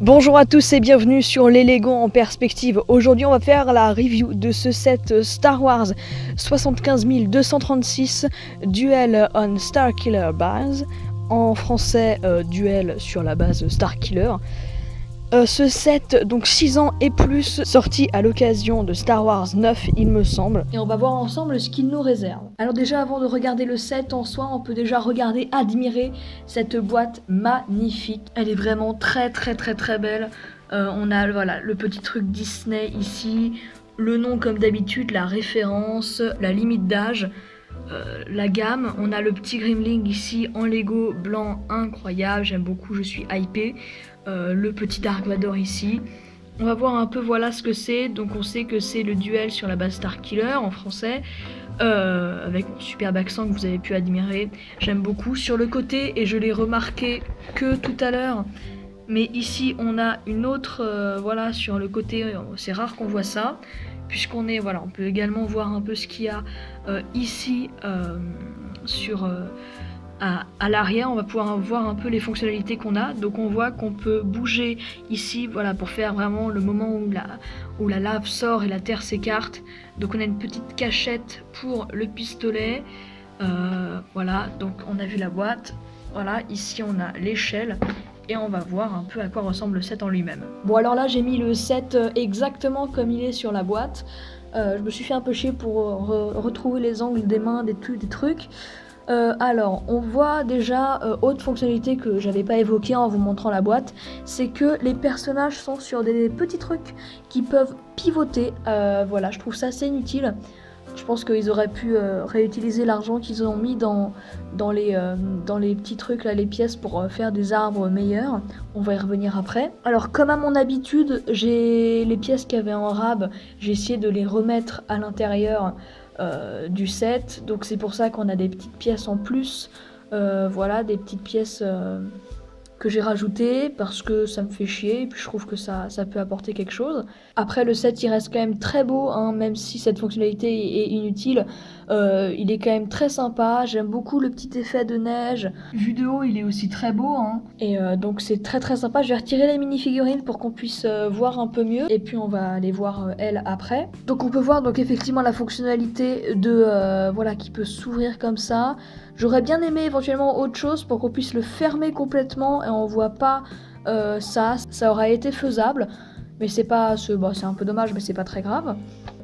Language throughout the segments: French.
Bonjour à tous et bienvenue sur les Lego en perspective. Aujourd'hui on va faire la review de ce set Star Wars 75236 Duel on Starkiller Base. En français, duel sur la base Starkiller. Ce set, donc 6 ans et plus, sorti à l'occasion de Star Wars 9 il me semble. Et on va voir ensemble ce qu'il nous réserve. Alors déjà avant de regarder le set en soi, on peut déjà regarder, admirer cette boîte magnifique. Elle est vraiment très belle. On a voilà, le petit truc Disney ici, le nom comme d'habitude, la référence, la limite d'âge. La gamme, on a le petit Grimling ici en Lego blanc incroyable, j'aime beaucoup, je suis hypée. Le petit Dark Vador ici. On va voir un peu voilà ce que c'est. Donc on sait que c'est le duel sur la base Starkiller en français, avec un superbe accent que vous avez pu admirer. J'aime beaucoup sur le côté et je l'ai remarqué que tout à l'heure. Mais ici on a une autre, voilà sur le côté, c'est rare qu'on voit ça. Puisqu'on est, voilà, on peut également voir un peu ce qu'il y a ici sur... à l'arrière, on va pouvoir voir un peu les fonctionnalités qu'on a. Donc on voit qu'on peut bouger ici, voilà, pour faire vraiment le moment où la lave sort et la terre s'écarte. Donc on a une petite cachette pour le pistolet. Voilà, donc on a vu la boîte. Voilà, ici on a l'échelle. Et on va voir un peu à quoi ressemble le set en lui-même. Bon alors là j'ai mis le set exactement comme il est sur la boîte. Je me suis fait un peu chier pour retrouver les angles des mains, des trucs. Alors, on voit déjà autre fonctionnalité que j'avais pas évoquée en vous montrant la boîte, c'est que les personnages sont sur des petits trucs qui peuvent pivoter. Voilà, je trouve ça assez inutile. Je pense qu'ils auraient pu réutiliser l'argent qu'ils ont mis dans les petits trucs, là, les pièces pour faire des arbres meilleurs. On va y revenir après. Alors, comme à mon habitude, j'ai les pièces qu'il y avait en rab, j'ai essayé de les remettre à l'intérieur du set, donc c'est pour ça qu'on a des petites pièces en plus, voilà, des petites pièces que j'ai rajoutées parce que ça me fait chier et puis je trouve que ça peut apporter quelque chose. Après le set il reste quand même très beau, hein, même si cette fonctionnalité est inutile, il est quand même très sympa, j'aime beaucoup le petit effet de neige. Vu de haut il est aussi très beau, hein. Et donc c'est très sympa. Je vais retirer les mini-figurines pour qu'on puisse voir un peu mieux et puis on va aller voir elle après. Donc on peut voir donc effectivement la fonctionnalité de voilà, qui peut s'ouvrir comme ça. J'aurais bien aimé éventuellement autre chose pour qu'on puisse le fermer complètement et on voit pas ça aurait été faisable, mais c'est pas bon, c'est un peu dommage mais c'est pas très grave.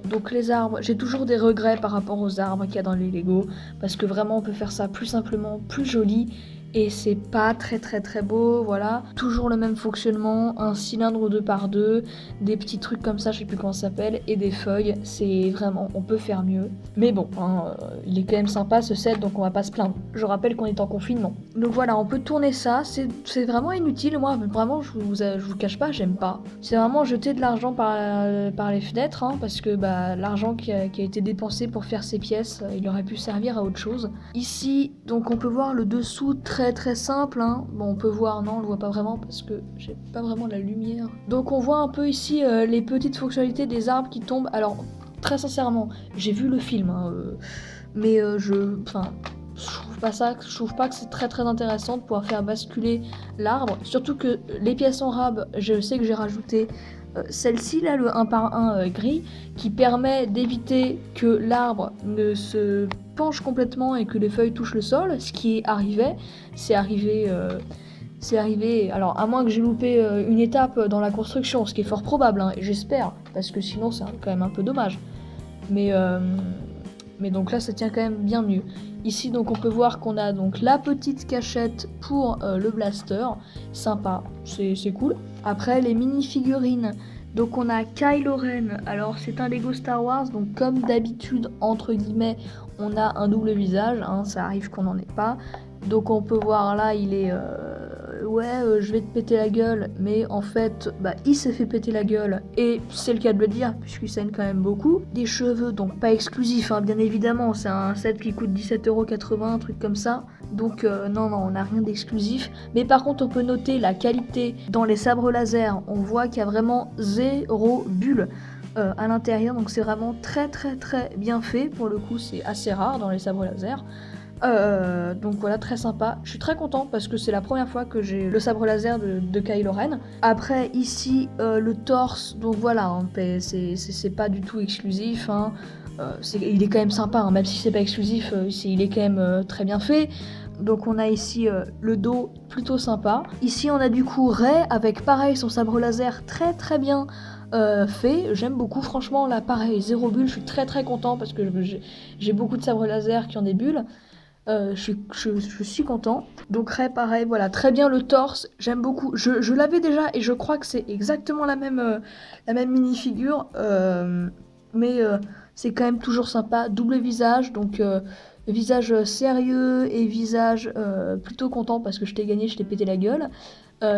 Donc les arbres, j'ai toujours des regrets par rapport aux arbres qu'il y a dans les Lego parce que vraiment on peut faire ça plus simplement, plus joli. Et c'est pas très beau, voilà. Toujours le même fonctionnement, un cylindre 2x2, des petits trucs comme ça, je sais plus comment ça s'appelle, et des feuilles, c'est vraiment, on peut faire mieux. Mais bon, hein, il est quand même sympa ce set, donc on va pas se plaindre. Je rappelle qu'on est en confinement. Donc voilà, on peut tourner ça, c'est vraiment inutile, moi vraiment, je vous cache pas, j'aime pas. C'est vraiment jeter de l'argent par les fenêtres, hein, parce que bah, l'argent qui a été dépensé pour faire ces pièces, il aurait pu servir à autre chose. Ici, donc on peut voir le dessous très simple, hein. Bon, on peut voir, non, on le voit pas vraiment parce que j'ai pas vraiment la lumière. Donc on voit un peu ici les petites fonctionnalités des arbres qui tombent. Alors très sincèrement, j'ai vu le film, hein, mais je trouve pas que c'est très intéressant de pouvoir faire basculer l'arbre. Surtout que les pièces en rab, je sais que j'ai rajouté celle-ci là, le 1 par 1 gris, qui permet d'éviter que l'arbre ne se penche complètement et que les feuilles touchent le sol, ce qui c'est arrivé, alors à moins que j'ai loupé une étape dans la construction, ce qui est fort probable, hein, et j'espère, parce que sinon c'est quand même un peu dommage. Mais donc là ça tient quand même bien mieux. Ici donc on peut voir qu'on a donc la petite cachette pour le blaster, sympa, c'est cool. Après les mini-figurines, donc on a Kylo Ren, alors c'est un Lego Star Wars, donc comme d'habitude entre guillemets on a un double visage, hein, ça arrive qu'on n'en ait pas. Donc on peut voir là il est je vais te péter la gueule, mais en fait bah, il s'est fait péter la gueule et c'est le cas de le dire puisqu'il saigne quand même beaucoup. Des cheveux donc pas exclusifs, hein, bien évidemment, c'est un set qui coûte 17,80€, un truc comme ça, donc non on n'a rien d'exclusif, mais par contre on peut noter la qualité dans les sabres laser. On voit qu'il y a vraiment 0 bulle à l'intérieur, donc c'est vraiment très bien fait. Pour le coup c'est assez rare dans les sabres laser. Donc voilà, très sympa. Je suis très content parce que c'est la première fois que j'ai le sabre laser de Kylo Ren. Après ici le torse, donc voilà, hein, c'est pas du tout exclusif. Hein. Il est quand même sympa, hein, même si c'est pas exclusif, il est quand même très bien fait. Donc on a ici le dos plutôt sympa. Ici on a du coup Rey avec pareil son sabre laser très bien fait. J'aime beaucoup, franchement là pareil, 0 bulle, je suis très content parce que j'ai beaucoup de sabres laser qui ont des bulles. Je suis content. Donc Rey pareil, voilà, très bien le torse, j'aime beaucoup. Je l'avais déjà et je crois que c'est exactement la même mini-figure. Mais c'est quand même toujours sympa. Double visage, donc visage sérieux et visage plutôt content parce que je t'ai gagné, je t'ai pété la gueule.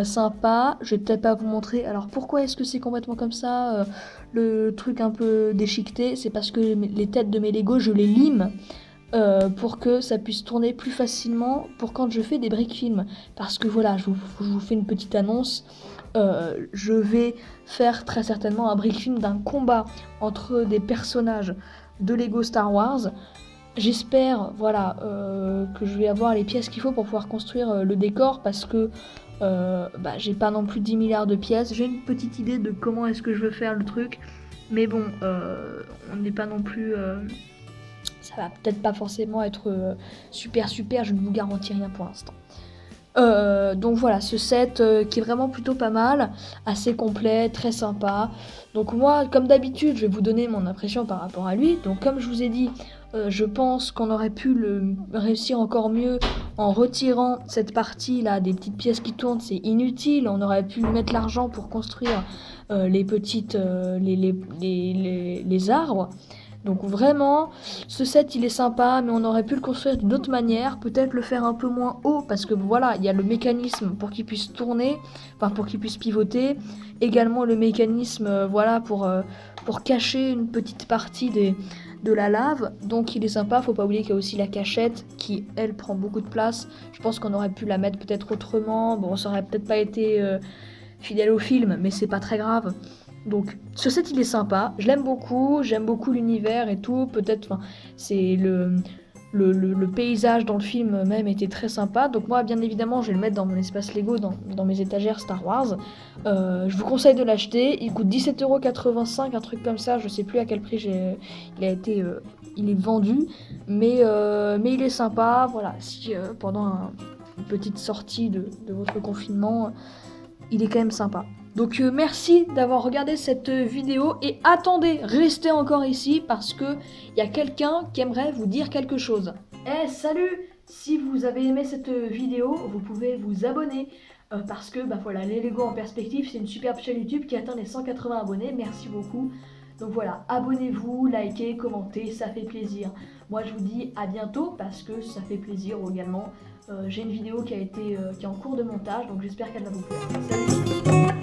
Sympa, je vais peut-être pas vous montrer. Alors pourquoi est-ce que c'est complètement comme ça, le truc un peu déchiqueté? C'est parce que les têtes de mes Lego, je les lime. Pour que ça puisse tourner plus facilement pour quand je fais des brick films. Parce que voilà, je vous fais une petite annonce. Je vais faire très certainement un brick film d'un combat entre des personnages de Lego Star Wars. J'espère voilà, que je vais avoir les pièces qu'il faut pour pouvoir construire le décor parce que j'ai pas non plus 10 milliards de pièces. J'ai une petite idée de comment est-ce que je veux faire le truc. Mais bon, on n'est pas non plus... ça va peut-être pas forcément être super, je ne vous garantis rien pour l'instant. Donc voilà, ce set qui est vraiment plutôt pas mal, assez complet, très sympa. Donc moi, comme d'habitude, je vais vous donner mon impression par rapport à lui. Donc comme je vous ai dit, je pense qu'on aurait pu le réussir encore mieux en retirant cette partie là des petites pièces qui tournent, c'est inutile. On aurait pu mettre l'argent pour construire les petites les arbres. Donc vraiment, ce set il est sympa, mais on aurait pu le construire d'une autre manière, peut-être le faire un peu moins haut, parce que voilà, il y a le mécanisme pour qu'il puisse tourner, enfin pour qu'il puisse pivoter, également le mécanisme voilà pour cacher une petite partie de la lave, donc il est sympa. Faut pas oublier qu'il y a aussi la cachette qui elle prend beaucoup de place. Je pense qu'on aurait pu la mettre peut-être autrement, bon ça aurait peut-être pas été fidèle au film, mais c'est pas très grave. Donc ce set il est sympa, je l'aime beaucoup, j'aime beaucoup l'univers et tout, peut-être, c'est le paysage dans le film même était très sympa, donc moi bien évidemment je vais le mettre dans mon espace Lego, dans mes étagères Star Wars. Je vous conseille de l'acheter, il coûte 17,85 €, un truc comme ça, je sais plus à quel prix il est vendu, mais il est sympa, voilà, si pendant une petite sortie de votre confinement, il est quand même sympa. Donc merci d'avoir regardé cette vidéo et attendez, restez encore ici parce que il y a quelqu'un qui aimerait vous dire quelque chose. Eh salut! Si vous avez aimé cette vidéo, vous pouvez vous abonner parce que voilà, les Lego en perspective, c'est une superbe chaîne YouTube qui atteint les 180 abonnés. Merci beaucoup. Donc voilà, abonnez-vous, likez, commentez, ça fait plaisir. Moi je vous dis à bientôt parce que ça fait plaisir également. J'ai une vidéo qui est en cours de montage, donc j'espère qu'elle va vous plaire. Salut!